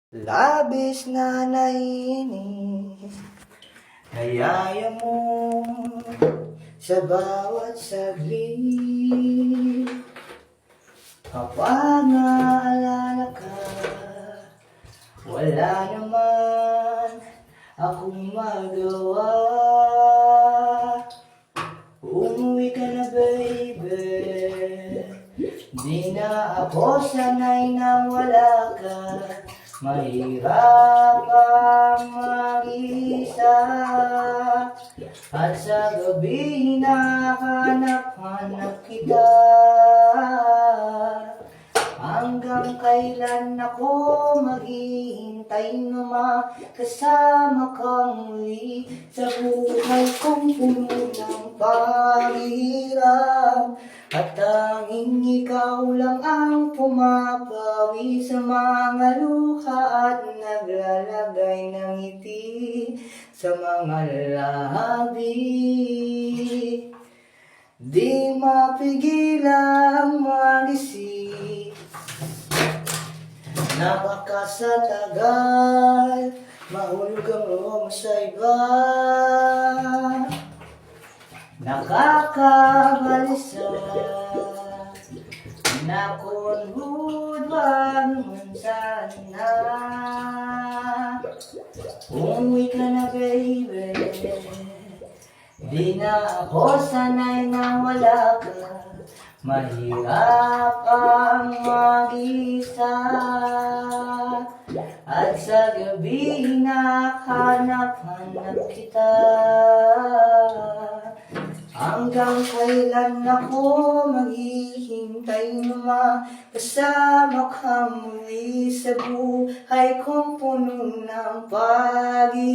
Labis na nainis, nayaya mo sa bawat saglit. Kapag naalala ka, wala naman akong magawa. Umuwi ka na baby, di na ako sanay na wala ka. Mahirap ang mag-isa, at sa gabi hinahanap-hanap kita. Hanggang kailan ako maghihintay na makasama kang muli sa buhay kong puno ng paghihirap. At tanging ikaw lang ang pumapawi sa mga luha at naglalagay ng ngiti sa mga labi. Di mapigilang mag-isip na baka sa tagal mahulog ang loob mo sa iba. Nakakabalisa na kung wag man sana. Umuwi ka na baby, di na ako sanay na wala ka. Mahirap ang mag-isa, at sa gabi hinahanap-hanap kita. Hanggang kailan ako maghihintay na makasama ka muli sa buhay kong puno ng paghirap.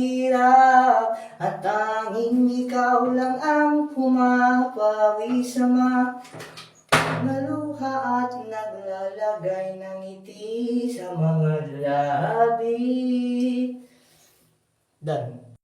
At tanging ikaw lang ang pumapawi sa mga luha at naglalagay ng ngiti sa mga labi. Done.